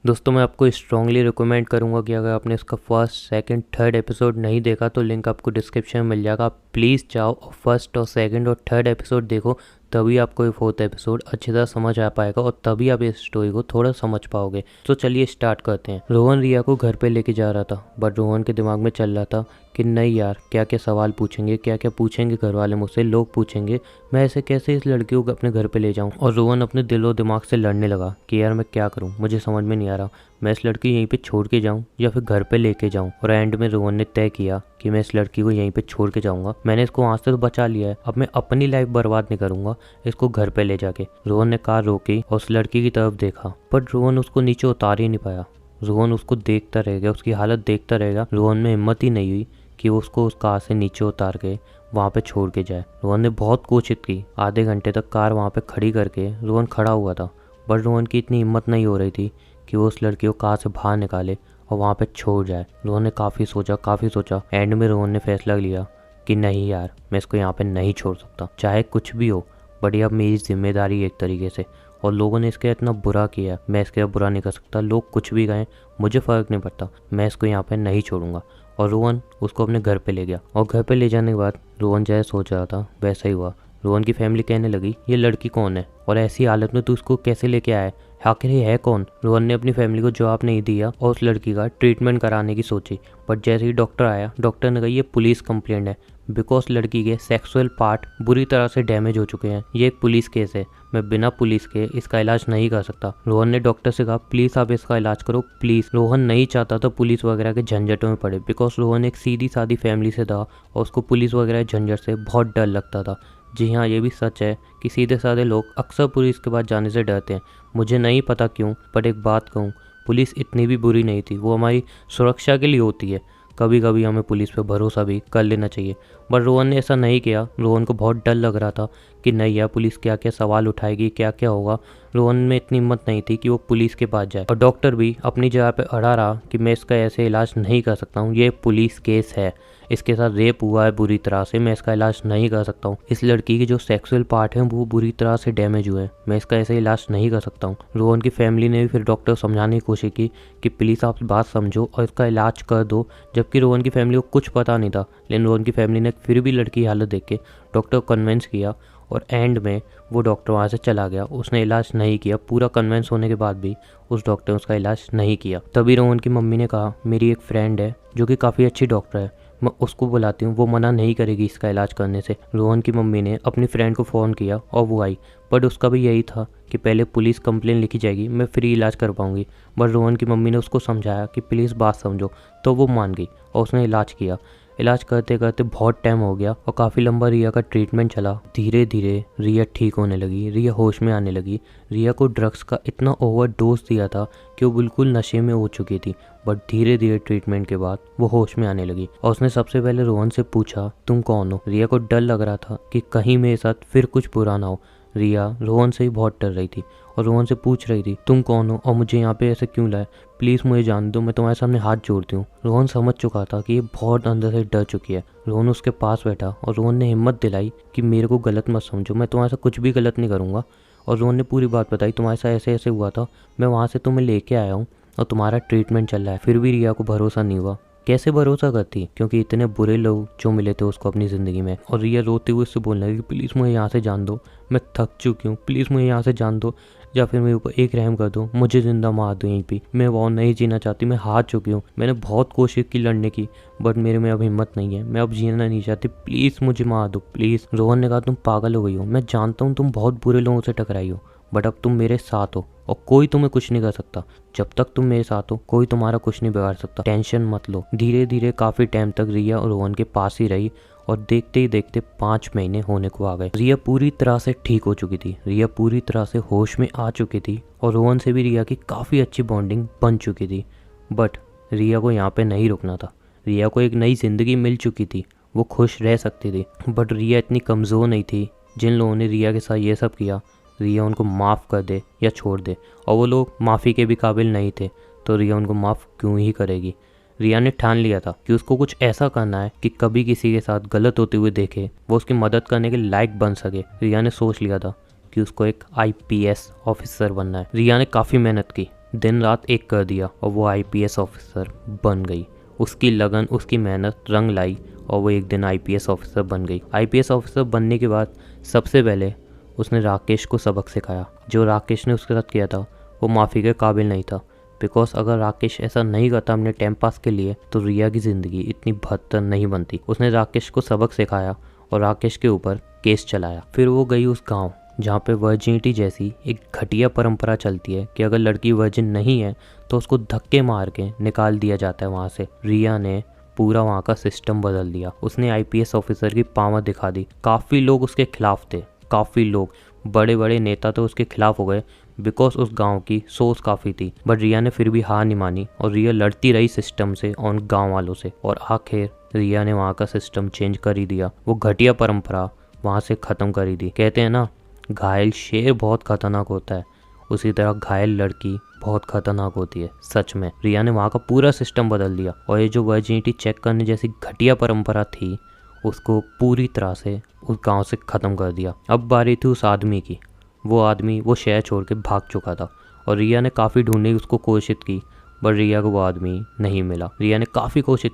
दोस्तों मैं आपको स्ट्रांगली रिकमेंड करूंगा कि अगर आपने इसका फर्स्ट सेकंड थर्ड एपिसोड नहीं देखा तो लिंक आपको डिस्क्रिप्शन में मिल जाएगा। आप प्लीज़ जाओ और फर्स्ट और सेकंड और थर्ड एपिसोड देखो, तभी आपको ये फोर्थ एपिसोड अच्छी तरह समझ आ पाएगा और तभी आप इस स्टोरी को थोड़ा समझ पाओगे। तो चलिए स्टार्ट करते हैं। रोहन रिया को घर पे लेके जा रहा था, बट रोहन के दिमाग में चल रहा था कि नहीं यार, क्या क्या सवाल पूछेंगे, क्या क्या पूछेंगे घर वाले मुझसे, लोग पूछेंगे, मैं ऐसे कैसे इस लड़की को अपने घर पे ले जाऊं। और रोहन अपने दिल और दिमाग से लड़ने लगा कि यार मैं क्या करूं, मुझे समझ में नहीं आ रहा, मैं इस लड़की यहीं पे छोड़ के जाऊं या फिर घर पे लेके जाऊं। और एंड में रोहन ने तय किया कि मैं इस लड़की को यहीं पे छोड़ के जाऊंगा। मैंने इसको वहां से तो बचा लिया है, अब मैं अपनी लाइफ बर्बाद नहीं करूंगा, इसको घर पे ले जाके। रोहन ने कार रोकी और उस लड़की की तरफ देखा, बट रोहन उसको नीचे उतार ही नहीं पाया। रोहन उसको देखता रह गया, उसकी हालत देखता रहेगा। रोहन में हिम्मत ही नहीं हुई कि वो उसको उस कार से नीचे उतार के वहाँ पे छोड़ के जाए। रोहन ने बहुत कोशिश की, आधे घंटे तक कार वहाँ पे खड़ी करके रोहन खड़ा हुआ था, बट रोहन की इतनी हिम्मत नहीं हो रही थी कि वो उस लड़की को कार से बाहर निकाले और वहाँ पे छोड़ जाए। रोहन ने काफ़ी सोचा, एंड में रोहन ने फैसला लिया कि नहीं यार, मैं इसको यहाँ पे नहीं छोड़ सकता, चाहे कुछ भी हो, बट ये अब मेरी जिम्मेदारी है एक तरीके से। और लोगों ने इसके इतना बुरा किया, मैं इसके अब बुरा नहीं कर सकता, लोग कुछ भी कहें मुझे फ़र्क नहीं पड़ता, मैं इसको यहाँ पे नहीं छोड़ूंगा। और रोहन उसको अपने घर पे ले गया। और घर पे ले जाने के बाद रोहन जैसे सोच रहा था वैसा ही हुआ। रोहन की फैमिली कहने लगी ये लड़की कौन है और ऐसी हालत में तू इसको कैसे लेके आया है, आखिर ये है कौन। रोहन ने अपनी फैमिली को जवाब नहीं दिया और उस लड़की का ट्रीटमेंट कराने की सोची, बट जैसे ही डॉक्टर आया, डॉक्टर ने कहा ये पुलिस कंप्लेंट है, बिकॉज लड़की के सेक्सुअल पार्ट बुरी तरह से डैमेज हो चुके हैं, ये एक पुलिस केस है, मैं बिना पुलिस के इसका इलाज नहीं कर सकता। रोहन ने डॉक्टर से कहा प्लीज़ आप इसका इलाज करो प्लीज़। रोहन नहीं चाहता था पुलिस वगैरह के झंझटों में पड़े, बिकॉज रोहन एक सीधी सादी फैमिली से था और उसको पुलिस वगैरह के झंझट से बहुत डर लगता था। जी हाँ, ये भी सच है कि सीधे साधे लोग अक्सर पुलिस के पास जाने से डरते हैं। मुझे नहीं पता क्यों, बट एक बात कहूँ, पुलिस इतनी भी बुरी नहीं थी, वो हमारी सुरक्षा के लिए होती है। कभी कभी हमें पुलिस पे भरोसा भी कर लेना चाहिए, बट रोहन ने ऐसा नहीं किया। रोहन को बहुत डर लग रहा था कि नहीं यार, पुलिस क्या क्या सवाल उठाएगी, क्या क्या होगा। रोहन में इतनी हिम्मत नहीं थी कि वो पुलिस के पास जाए। और डॉक्टर भी अपनी जगह पे अड़ा रहा कि मैं इसका ऐसे इलाज नहीं कर सकता हूँ, ये पुलिस केस है, इसके साथ रेप हुआ है बुरी तरह से, मैं इसका इलाज नहीं कर सकता हूँ। इस लड़की के जो सेक्सुअल पार्ट हैं वो बुरी तरह से डैमेज हुए हैं, मैं इसका ऐसे इलाज नहीं कर सकता हूँ। रोहन की फैमिली ने भी फिर डॉक्टर को समझाने की कोशिश की कि प्लीज़ आप बात समझो और इसका इलाज कर दो, जबकि रोहन की फैमिली को कुछ पता नहीं था। लेकिन रोहन की फैमिली ने फिर भी लड़की की हालत देख के डॉक्टर को कन्विंस किया और एंड में वो डॉक्टर वहाँ से चला गया, उसने इलाज नहीं किया। पूरा कन्विंस होने के बाद भी उस डॉक्टर ने उसका इलाज नहीं किया। तभी रोहन की मम्मी ने कहा मेरी एक फ्रेंड है जो कि काफ़ी अच्छी डॉक्टर है, मैं उसको बुलाती हूँ, वो मना नहीं करेगी इसका इलाज करने से। रोहन की मम्मी ने अपनी फ्रेंड को फ़ोन किया और वो आई, बट उसका भी यही था कि पहले पुलिस कंप्लेन लिखी जाएगी, मैं फ्री इलाज कर पाऊँगी। बट रोहन की मम्मी ने उसको समझाया कि प्लीज़ बात समझो, तो वो मान गई और उसने इलाज किया। इलाज करते करते बहुत टाइम हो गया और काफ़ी लंबा रिया का ट्रीटमेंट चला। धीरे धीरे रिया ठीक होने लगी, रिया होश में आने लगी। रिया को ड्रग्स का इतना ओवरडोज दिया था कि वो बिल्कुल नशे में हो चुकी थी, बट धीरे धीरे ट्रीटमेंट के बाद वो होश में आने लगी। और उसने सबसे पहले रोहन से पूछा तुम कौन हो। रिया को डर लग रहा था कि कहीं मेरे साथ फिर कुछ बुरा ना हो। रिया रोहन से ही बहुत डर रही थी और रोहन से पूछ रही थी तुम कौन हो और मुझे यहाँ पे ऐसे क्यों लाए, प्लीज़ मुझे जान दो, मैं तुम्हारे सामने हाथ जोड़ती हूँ। रोहन समझ चुका था कि ये बहुत अंदर से डर चुकी है। रोहन उसके पास बैठा और रोहन ने हिम्मत दिलाई कि मेरे को गलत मत समझो, मैं तुम्हारे साथ कुछ भी गलत नहीं करूँगा। और रोहन ने पूरी बात बताई, तुम्हारे साथ ऐसे ऐसे हुआ था, मैं वहाँ से तुम्हें लेके आया हूँ और तुम्हारा ट्रीटमेंट चल रहा है। फिर भी रिया को भरोसा नहीं हुआ। कैसे भरोसा करती, क्योंकि इतने बुरे लोग जो मिले थे उसको अपनी ज़िंदगी में। और रिया रोते हुए उससे बोलने लगी प्लीज़ मुझे यहाँ से जान दो, मैं थक चुकी हूँ, प्लीज़ मुझे यहाँ से जान दो, या फिर मेरे ऊपर एक रहम कर दो, मुझे ज़िंदा मार दो यहीं पे, मैं वो नहीं जीना चाहती, मैं हार चुकी हूँ, मैंने बहुत कोशिश की लड़ने की, बट मेरे में अब हिम्मत नहीं है, मैं अब जीना नहीं चाहती, प्लीज़ मुझे मार दो प्लीज़। रोहन ने कहा तुम पागल हो गई हो, मैं जानता हूँ तुम बहुत बुरे लोगों से टकराई हो, बट अब तुम मेरे साथ हो और कोई तुम्हें कुछ नहीं कर सकता। जब तक तुम मेरे साथ हो कोई तुम्हारा कुछ नहीं बिगाड़ सकता, टेंशन मत लो। धीरे धीरे काफ़ी टाइम तक रिया और रोहन के पास ही रही और देखते ही देखते 5 महीने होने को आ गए। रिया पूरी तरह से ठीक हो चुकी थी, रिया पूरी तरह से होश में आ चुकी थी और रोहन से भी रिया की काफ़ी अच्छी बॉन्डिंग बन चुकी थी। बट रिया को यहाँ पे नहीं रुकना था, रिया को एक नई ज़िंदगी मिल चुकी थी, वो खुश रह सकती थी। बट रिया इतनी कमज़ोर नहीं थी, जिन लोगों ने रिया के साथ ये सब किया रिया उनको माफ़ कर दे या छोड़ दे, और वो लोग माफ़ी के भी काबिल नहीं थे, तो रिया उनको माफ़ क्यों ही करेगी। रिया ने ठान लिया था कि उसको कुछ ऐसा करना है कि कभी किसी के साथ गलत होते हुए देखे वो उसकी मदद करने के लायक बन सके। रिया ने सोच लिया था कि उसको एक IPS ऑफिसर बनना है। रिया ने काफ़ी मेहनत की, दिन रात एक कर दिया और वो आईपीएस ऑफिसर बन गई। उसकी लगन, उसकी मेहनत रंग लाई और वो एक दिन आईपीएस ऑफिसर बन गई। आईपीएस ऑफिसर बनने के बाद सबसे पहले उसने राकेश को सबक सिखाया। जो राकेश ने उसके साथ किया था वो माफ़ी के काबिल नहीं था, बिकॉज अगर राकेश ऐसा नहीं करता अपने टाइम पास के लिए तो रिया की ज़िंदगी इतनी बदतर नहीं बनती। उसने राकेश को सबक सिखाया और राकेश के ऊपर केस चलाया। फिर वो गई उस गांव जहाँ पे वर्जिनिटी जैसी एक घटिया परंपरा चलती है कि अगर लड़की वर्जिन नहीं है तो उसको धक्के मार के निकाल दिया जाता है वहाँ से। रिया ने पूरा वहाँ का सिस्टम बदल दिया। उसने आईपीएस ऑफिसर की पावर दिखा दी। काफ़ी लोग उसके खिलाफ थे, काफ़ी लोग, बड़े बड़े नेता तो उसके खिलाफ हो गए बिकॉज उस गांव की सोच काफ़ी थी। बट रिया ने फिर भी हार नहीं मानी और रिया लड़ती रही सिस्टम से और उन गाँव वालों से, और आखिर रिया ने वहाँ का सिस्टम चेंज कर ही दिया। वो घटिया परंपरा वहाँ से ख़त्म कर ही दी। कहते हैं ना, घायल शेर बहुत खतरनाक होता है, उसी तरह घायल लड़की बहुत खतरनाक होती है। सच में रिया ने वहाँ का पूरा सिस्टम बदल दिया और ये जो वर्जिनिटी चेक करने जैसी घटिया परंपरा थी उसको पूरी तरह से उस गांव से ख़त्म कर दिया। अब बारी थी उस आदमी की। वो आदमी वो शहर छोड़ के भाग चुका था और रिया ने काफ़ी ढूंढने की उसको कोशिश की, बट रिया को वो आदमी नहीं मिला। रिया ने काफ़ी कोशिश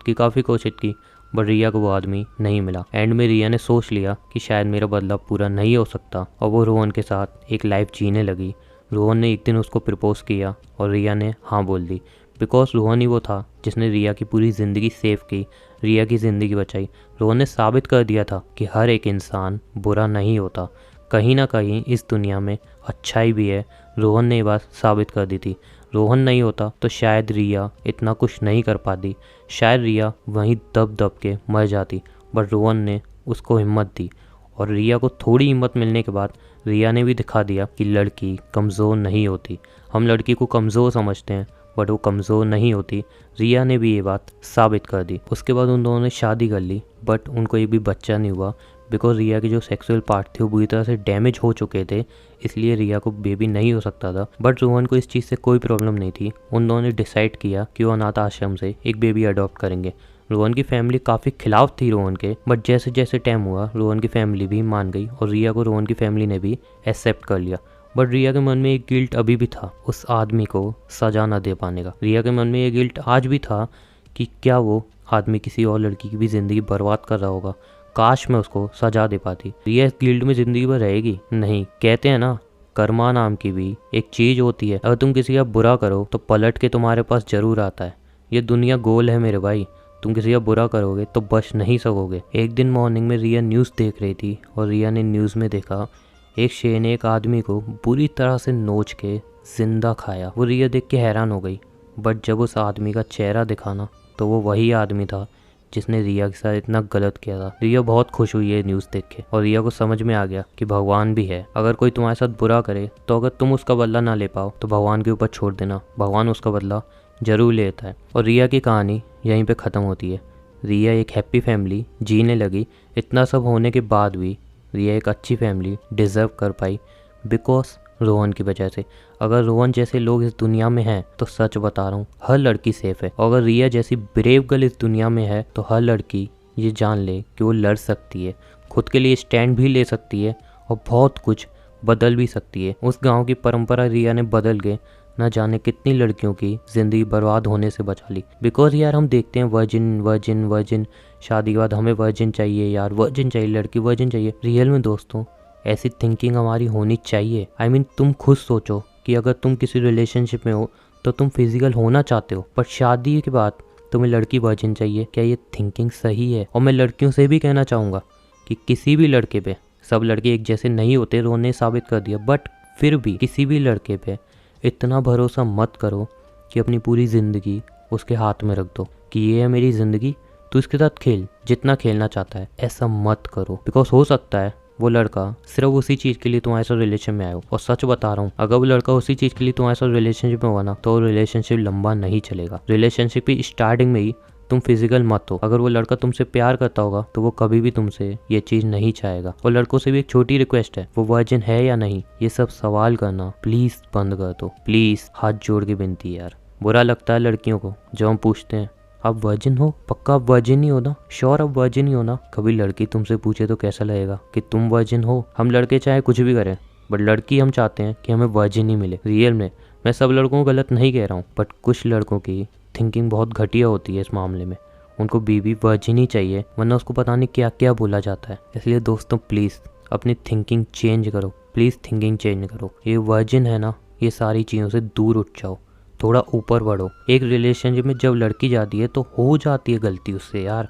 की बट रिया को वो आदमी नहीं मिला। एंड में रिया ने सोच लिया कि शायद मेरा बदला पूरा नहीं हो सकता और वो रोहन के साथ एक लाइफ जीने लगी। रोहन ने एक दिन उसको प्रपोज किया और रिया ने हाँ बोल दी, बिकॉज रोहन ही वो था जिसने रिया की पूरी ज़िंदगी सेव की, रिया की ज़िंदगी बचाई। रोहन ने साबित कर दिया था कि हर एक इंसान बुरा नहीं होता, कहीं ना कहीं इस दुनिया में अच्छाई भी है। रोहन ने ये बात साबित कर दी थी। रोहन नहीं होता तो शायद रिया इतना कुछ नहीं कर पाती, शायद रिया वहीं दब दब के मर जाती। बट रोहन ने उसको हिम्मत दी और रिया को थोड़ी हिम्मत मिलने के बाद रिया ने भी दिखा दिया कि लड़की कमज़ोर नहीं होती। हम लड़की को कमज़ोर समझते हैं बट वो कमज़ोर नहीं होती। रिया ने भी ये बात साबित कर दी। उसके बाद उन दोनों ने शादी कर ली, बट उनको एक भी बच्चा नहीं हुआ बिकॉज रिया के जो सेक्सुअल पार्ट थे वो बुरी तरह से डैमेज हो चुके थे, इसलिए रिया को बेबी नहीं हो सकता था। बट रोहन को इस चीज़ से कोई प्रॉब्लम नहीं थी। उन दोनों ने डिसाइड किया कि वो अनाथ आश्रम से एक बेबी अडॉप्ट करेंगे। रोहन की फैमिली काफ़ी खिलाफ थी रोहन के, बट जैसे जैसे टाइम हुआ रोहन की फैमिली भी मान गई और रिया को रोहन की फैमिली ने भी एक्सेप्ट कर लिया। बट रिया के मन में एक गिल्ट अभी भी था उस आदमी को सजा न दे पाने का। रिया के मन में ये गिल्ट आज भी था कि क्या वो आदमी किसी और लड़की की भी ज़िंदगी बर्बाद कर रहा होगा, काश मैं उसको सजा दे पाती। रिया इस गिल्ट में ज़िंदगी भर रहेगी नहीं। कहते हैं ना, कर्मा नाम की भी एक चीज़ होती है, अगर तुम किसी का बुरा करो तो पलट के तुम्हारे पास ज़रूर आता है। ये दुनिया गोल है मेरे भाई, तुम किसी का बुरा करोगे तो बच नहीं सकोगे। एक दिन मॉर्निंग में रिया न्यूज़ देख रही थी और रिया ने न्यूज़ में देखा एक शेर ने एक आदमी को बुरी तरह से नोच के जिंदा खाया। वो रिया देख के हैरान हो गई, बट जब उस आदमी का चेहरा दिखा ना तो वो वही आदमी था जिसने रिया के साथ इतना गलत किया था। रिया बहुत खुश हुई है न्यूज़ देख के और रिया को समझ में आ गया कि भगवान भी है। अगर कोई तुम्हारे साथ बुरा करे तो अगर तुम उसका बदला ना ले पाओ तो भगवान के ऊपर छोड़ देना, भगवान उसका बदला जरूर लेता है। और रिया की कहानी यहीं पे ख़त्म होती है। रिया एक हैप्पी फैमिली जीने लगी। इतना सब होने के बाद भी रिया एक अच्छी फैमिली डिज़र्व कर पाई बिकॉज रोहन की वजह से। अगर रोहन जैसे लोग इस दुनिया में हैं तो सच बता रहा हूँ हर लड़की सेफ है। और अगर रिया जैसी ब्रेव गर्ल इस दुनिया में है तो हर लड़की ये जान ले कि वो लड़ सकती है, खुद के लिए स्टैंड भी ले सकती है और बहुत कुछ बदल भी सकती है। उस गांव की परंपरा रिया ने बदल के न जाने कितनी लड़कियों की ज़िंदगी बर्बाद होने से बचा ली। बिकॉज यार हम देखते हैं वर्जिन वर्जिन वर्जिन, शादी के बाद हमें वर्जिन चाहिए यार, वर्जिन चाहिए, लड़की वर्जिन चाहिए। रियल में दोस्तों ऐसी थिंकिंग हमारी होनी चाहिए। आई मीन तुम खुद सोचो कि अगर तुम किसी रिलेशनशिप में हो तो तुम फिजिकल होना चाहते हो, पर शादी के बाद तुम्हें लड़की वर्जिन चाहिए। क्या ये थिंकिंग सही है? और मैं लड़कियों से भी कहना चाहूँगा कि किसी भी लड़के पे, सब लड़के एक जैसे नहीं होते, रोहन ने साबित कर दिया, बट फिर भी किसी भी लड़के पे इतना भरोसा मत करो कि अपनी पूरी ज़िंदगी उसके हाथ में रख दो कि ये है मेरी ज़िंदगी, तू इसके साथ खेल जितना खेलना चाहता है। ऐसा मत करो बिकॉज हो सकता है वो लड़का सिर्फ उसी चीज़ के लिए तुम्हारे साथ रिलेशन में आया हो। और सच बता रहा हूँ, अगर वो लड़का उसी चीज़ के लिए तुम्हारे साथ रिलेशनशिप में हुआ ना तो रिलेशनशिप लंबा नहीं चलेगा। रिलेशनशिप की स्टार्टिंग में ही तुम फिजिकल मत हो। अगर वो लड़का तुमसे प्यार करता होगा तो वो कभी भी तुमसे ये चीज़ नहीं चाहेगा। और लड़कों से भी एक छोटी रिक्वेस्ट है, वो वर्जिन है या नहीं ये सब सवाल करना प्लीज़ बंद कर दो, प्लीज़, हाथ जोड़ के विनती यार। बुरा लगता है लड़कियों को जब हम पूछते हैं आप वर्जिन हो, पक्का आप वर्जिन ही हो ना, श्योर आप वर्जिन ही हो ना। कभी लड़की तुमसे पूछे तो कैसा लगेगा कि तुम वर्जिन हो? हम लड़के चाहे कुछ भी करें बट लड़की हम चाहते हैं कि हमें वर्जिन ही मिले। रियल में मैं सब लड़कों को गलत नहीं कह रहा हूँ, बट कुछ लड़कों की थिंकिंग बहुत घटिया होती है इस मामले में। उनको बीवी वर्जिन ही चाहिए, वरना उसको पता नहीं क्या क्या बोला जाता है। इसलिए दोस्तों प्लीज़ अपनी थिंकिंग चेंज करो, प्लीज़ थिंकिंग चेंज करो। ये वर्जिन है ना, ये सारी चीज़ों से दूर उठ जाओ, थोड़ा ऊपर बढ़ो। एक रिलेशनशिप में जब लड़की जाती है तो हो जाती है गलती उससे यार,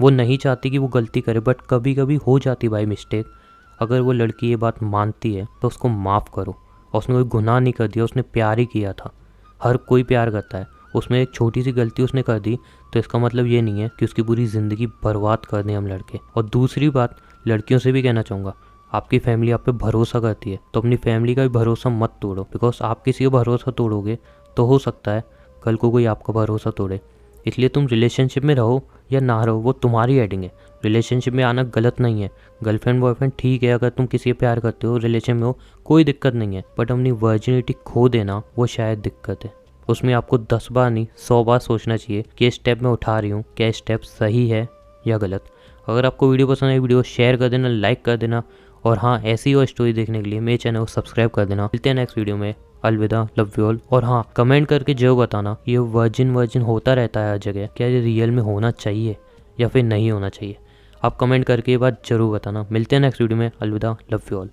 वो नहीं चाहती कि वो गलती करे, बट कभी कभी हो जाती बाई मिस्टेक। अगर वो लड़की ये बात मानती है तो उसको माफ़ करो। और उसने कोई गुनाह नहीं कर दिया, उसने प्यार ही किया था। हर कोई प्यार करता है, उसमें एक छोटी सी गलती उसने कर दी तो इसका मतलब ये नहीं है कि उसकी पूरी ज़िंदगी बर्बाद कर दें हम लड़के। और दूसरी बात, लड़कियों से भी कहना चाहूँगा, आपकी फैमिली आप पे भरोसा करती है तो अपनी फैमिली का भी भरोसा मत तोड़ो। बिकॉज आप किसी का भरोसा तोड़ोगे तो हो सकता है कल को कोई आपका भरोसा तोड़े। इसलिए तुम रिलेशनशिप में रहो या ना रहो, वो तुम्हारी हेडिंग है। रिलेशनशिप में आना गलत नहीं है। गर्लफ्रेंड बॉयफ्रेंड ठीक है, अगर तुम किसी से प्यार करते हो, रिलेशन में हो, कोई दिक्कत नहीं है। बट अपनी वर्जिनिटी खो देना वो शायद दिक्कत है। उसमें आपको 10 बार नहीं 100 बार सोचना चाहिए कि ये स्टेप मैं उठा रही हूँ, क्या ये स्टेप सही है या गलत। अगर आपको वीडियो पसंद है, वीडियो शेयर कर देना, लाइक कर देना। और हाँ, ऐसी और स्टोरी देखने के लिए मेरे चैनल को सब्सक्राइब कर देना। मिलते हैं नेक्स्ट वीडियो में। अलविदा, लव यू ऑल। और हाँ, कमेंट करके जरूर बताना ये वर्जिन होता रहता है हर जगह, क्या ये रियल में होना चाहिए या फिर नहीं होना चाहिए। आप कमेंट करके ये बात जरूर बताना। मिलते हैं नेक्स्ट वीडियो में। अलविदा, लव यू ऑल।